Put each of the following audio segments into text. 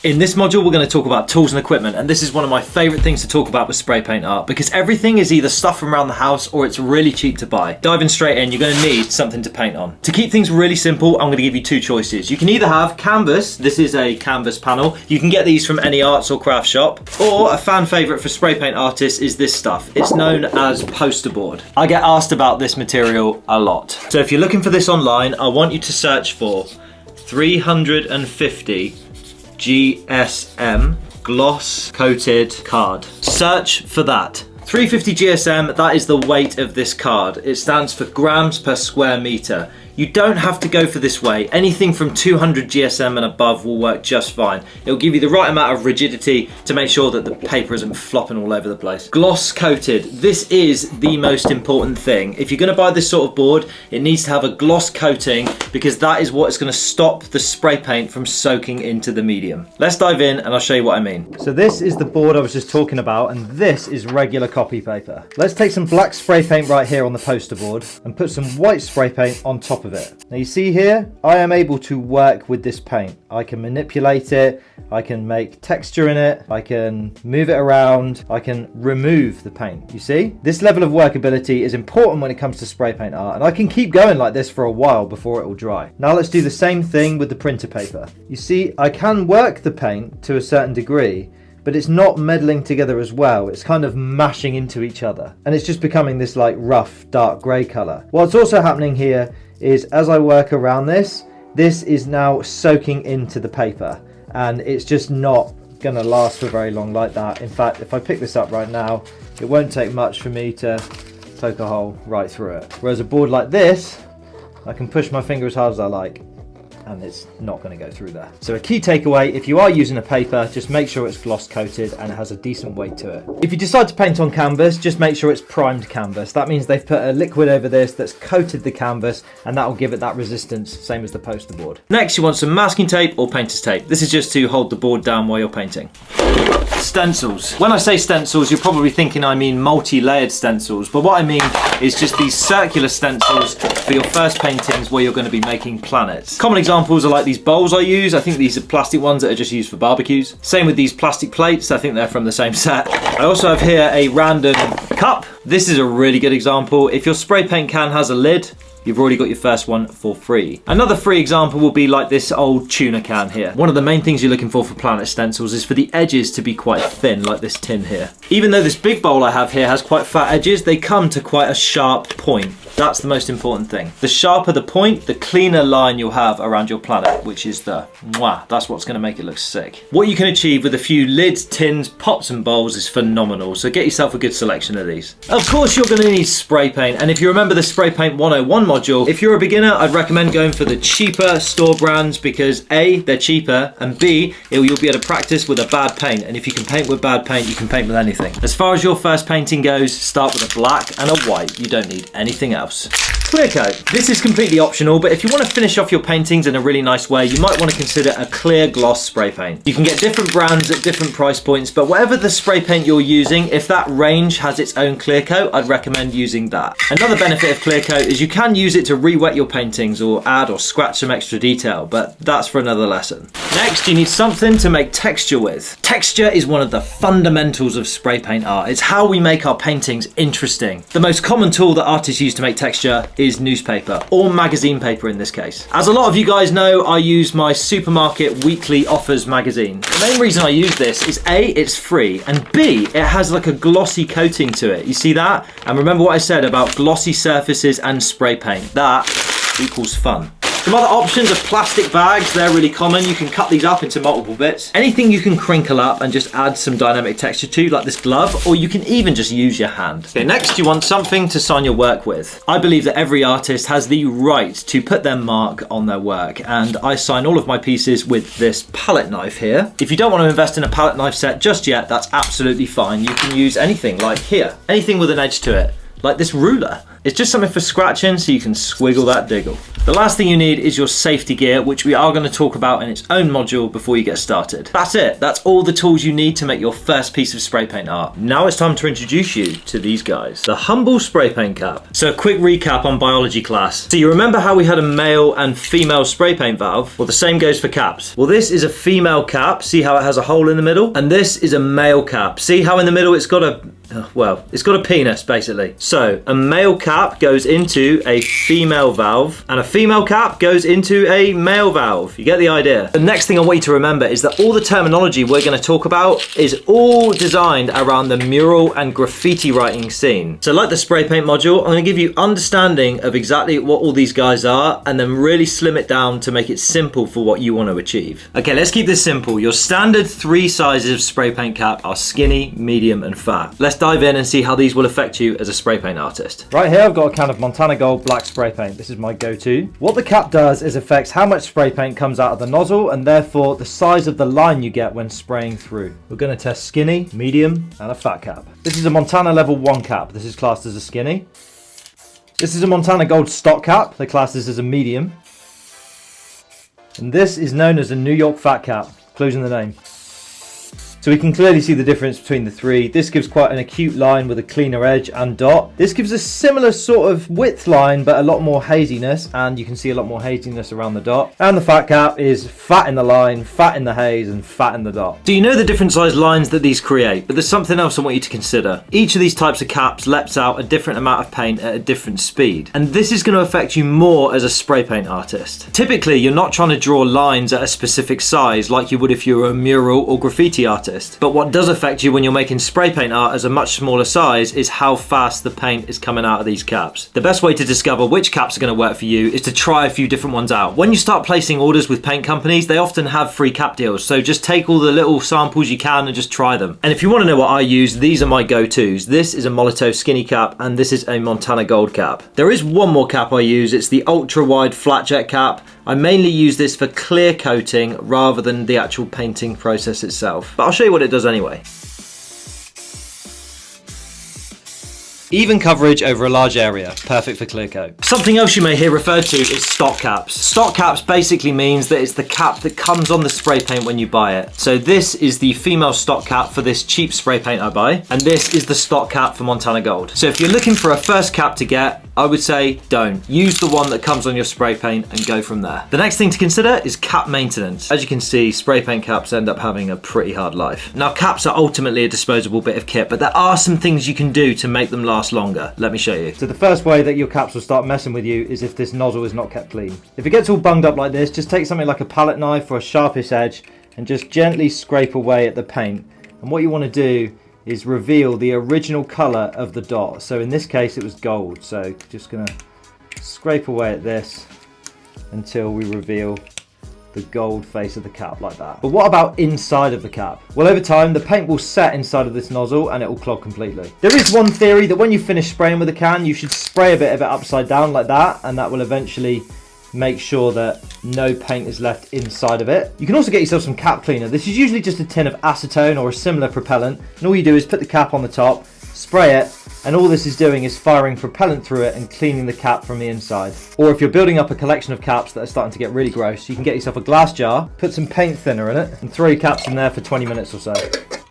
In this module, we're going to talk about tools and equipment, and this is one of my favorite things to talk about with spray paint art because everything is either stuff from around the house or it's really cheap to buy. Diving straight in, you're going to need something to paint on. To keep things really simple, I'm going to give you two choices. You can either have canvas, this is a canvas panel. You can get these from any arts or craft shop, or a fan favorite for spray paint artists is this stuff. It's known as poster board. I get asked about this material a lot. So if you're looking for this online, I want you to search for 350 GSM gloss coated card. Search for that. 350 GSM, that is the weight of this card. It stands for grams per square meter. You don't have to go for this weight. Anything from 200 GSM and above will work just fine. It'll give you the right amount of rigidity to make sure that the paper isn't flopping all over the place. Gloss coated. This is the most important thing. If you're going to buy this sort of board, it needs to have a gloss coating because that is what is going to stop the spray paint from soaking into the medium. Let's dive in and I'll show you what I mean. So this is the board I was just talking about, and this is regular copy paper. Let's take some black spray paint right here on the poster board and put some white spray paint on top of it. Now you see here, I am able to work with this paint. I can manipulate it, I can make texture in it, I can move it around, I can remove the paint. You see? This level of workability is important when it comes to spray paint art, and I can keep going like this for a while before it will dry. Now let's do the same thing with the printer paper. You see, I can work the paint to a certain degree, but it's not meddling together as well. It's kind of mashing into each other. And it's just becoming this like rough, dark grey colour. What's also happening here is as I work around this is now soaking into the paper. And it's just not gonna last for very long like that. In fact, if I pick this up right now, it won't take much for me to poke a hole right through it. Whereas a board like this, I can push my finger as hard as I like, and it's not going to go through there. So a key takeaway, if you are using a paper, just make sure it's gloss coated and it has a decent weight to it. If you decide to paint on canvas, just make sure it's primed canvas. That means they've put a liquid over this that's coated the canvas, and that will give it that resistance, same as the poster board. Next, you want some masking tape or painter's tape. This is just to hold the board down while you're painting. Stencils. When I say stencils, you're probably thinking I mean multi-layered stencils, but what I mean is just these circular stencils for your first paintings where you're going to be making planets. Common examples are like these bowls I use. I think these are plastic ones that are just used for barbecues. Same with these plastic plates. I think they're from the same set. I also have here a random cup. This is a really good example. If your spray paint can has a lid, you've already got your first one for free. Another free example will be like this old tuna can here. One of the main things you're looking for planet stencils is for the edges to be quite thin, like this tin here. Even though this big bowl I have here has quite fat edges, they come to quite a sharp point. That's the most important thing. The sharper the point, the cleaner line you'll have around your planet, which is the mwah. That's what's gonna make it look sick. What you can achieve with a few lids, tins, pots and bowls is phenomenal, so get yourself a good selection of these. Of course you're gonna need spray paint, and if you remember the Spray Paint 101 module, if you're a beginner, I'd recommend going for the cheaper store brands because A, they're cheaper, and B, you'll be able to practice with a bad paint, and if you can paint with bad paint, you can paint with anything. As far as your first painting goes, start with a black and a white. You don't need anything else. Clear coat. This is completely optional, but if you want to finish off your paintings in a really nice way, you might want to consider a clear gloss spray paint. You can get different brands at different price points, but whatever the spray paint you're using, if that range has its own clear coat, I'd recommend using that. Another benefit of clear coat is you can use it to re-wet your paintings or add or scratch some extra detail, but that's for another lesson. Next, you need something to make texture with. Texture is one of the fundamentals of spray paint art. It's how we make our paintings interesting. The most common tool that artists use to make texture is newspaper, or magazine paper in this case. As a lot of you guys know, I use my supermarket weekly offers magazine. The main reason I use this is A, it's free, and B, it has like a glossy coating to it. You see that? And remember what I said about glossy surfaces and spray paint. That equals fun. Some other options are plastic bags. They're really common. You can cut these up into multiple bits. Anything you can crinkle up and just add some dynamic texture to, like this glove, or you can even just use your hand. Okay, next you want something to sign your work with. I believe that every artist has the right to put their mark on their work, and I sign all of my pieces with this palette knife here. If you don't want to invest in a palette knife set just yet, that's absolutely fine. You can use anything like here, anything with an edge to it, like this ruler. It's just something for scratching so you can squiggle that diggle. The last thing you need is your safety gear, which we are going to talk about in its own module before you get started. That's it. That's all the tools you need to make your first piece of spray paint art. Now it's time to introduce you to these guys. The humble spray paint cap. So a quick recap on biology class. So you remember how we had a male and female spray paint valve? Well, the same goes for caps. Well, this is a female cap. See how it has a hole in the middle? And this is a male cap. See how in the middle it's got it's got a penis basically. So a male cap goes into a female valve and a female cap goes into a male valve. You get the idea. The next thing I want you to remember is that all the terminology we're going to talk about is all designed around the mural and graffiti writing scene. So like the spray paint module, I'm going to give you understanding of exactly what all these guys are and then really slim it down to make it simple for what you want to achieve. Okay, let's keep this simple. Your standard 3 sizes of spray paint cap are skinny, medium and fat. Let's dive in and see how these will affect you as a spray paint artist. Right here I've got a can of Montana Gold black spray paint. This is my go-to. What the cap does is affects how much spray paint comes out of the nozzle and therefore the size of the line you get when spraying through. We're going to test skinny, medium and a fat cap. This is a Montana level 1 cap. This is classed as a skinny. This is a Montana Gold stock cap. They class this as a medium. And this is known as a New York fat cap. Clues in the name. So we can clearly see the difference between the 3. This gives quite an acute line with a cleaner edge and dot. This gives a similar sort of width line but a lot more haziness, and you can see a lot more haziness around the dot. And the fat cap is fat in the line, fat in the haze and fat in the dot. So you know the different size lines that these create, but there's something else I want you to consider. Each of these types of caps lets out a different amount of paint at a different speed, and this is going to affect you more as a spray paint artist. Typically you're not trying to draw lines at a specific size like you would if you were a mural or graffiti artist. But what does affect you when you're making spray paint art as a much smaller size is how fast the paint is coming out of these caps. The best way to discover which caps are going to work for you is to try a few different ones out. When you start placing orders with paint companies, they often have free cap deals, so just take all the little samples you can and just try them. And if you want to know what I use, these are my go-tos. This is a Molotow skinny cap and this is a Montana Gold cap. There is one more cap I use. It's the ultra wide flat jet cap. I mainly use this for clear coating rather than the actual painting process itself. But I'll show you what it does anyway. Even coverage over a large area, perfect for clear coat. Something else you may hear referred to is stock caps. Stock caps basically means that it's the cap that comes on the spray paint when you buy it. So this is the female stock cap for this cheap spray paint I buy, and this is the stock cap for Montana Gold. So if you're looking for a first cap to get, I would say don't. Use the one that comes on your spray paint and go from there. The next thing to consider is cap maintenance. As you can see, spray paint caps end up having a pretty hard life. Now caps are ultimately a disposable bit of kit, but there are some things you can do to make them last longer. Let me show you. So the first way that your caps will start messing with you is if this nozzle is not kept clean. If it gets all bunged up like this, just take something like a palette knife or a sharpish edge and just gently scrape away at the paint. And what you want to do is reveal the original color of the dot. So in this case it was gold, so just gonna scrape away at this until we reveal the gold face of the cap like that. But what about inside of the cap? Well, over time the paint will set inside of this nozzle and it will clog completely. There is one theory that when you finish spraying with a can, you should spray a bit of it upside down like that, and that will eventually make sure that no paint is left inside of it. You can also get yourself some cap cleaner. This is usually just a tin of acetone or a similar propellant, and all you do is put the cap on the top, spray it, and all this is doing is firing propellant through it and cleaning the cap from the inside. Or if you're building up a collection of caps that are starting to get really gross, you can get yourself a glass jar, put some paint thinner in it, and throw your caps in there for 20 minutes or so.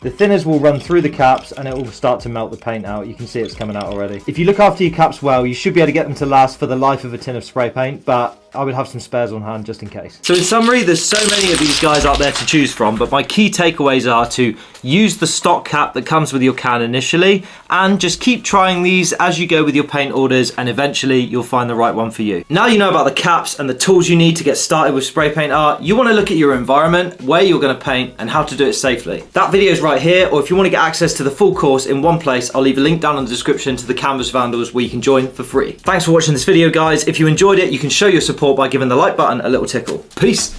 The thinners will run through the caps and it will start to melt the paint out. You can see it's coming out already. If you look after your caps well, you should be able to get them to last for the life of a tin of spray paint, but I would have some spares on hand just in case. So in summary, there's so many of these guys out there to choose from, but my key takeaways are to use the stock cap that comes with your can initially, and just keep trying these as you go with your paint orders, and eventually you'll find the right one for you. Now you know about the caps and the tools you need to get started with spray paint art, you want to look at your environment, where you're going to paint, and how to do it safely. That video is right here, or if you want to get access to the full course in one place, I'll leave a link down in the description to the Canvas Vandals where you can join for free. Thanks for watching this video, guys. If you enjoyed it, you can show your support by giving the like button a little tickle. Peace.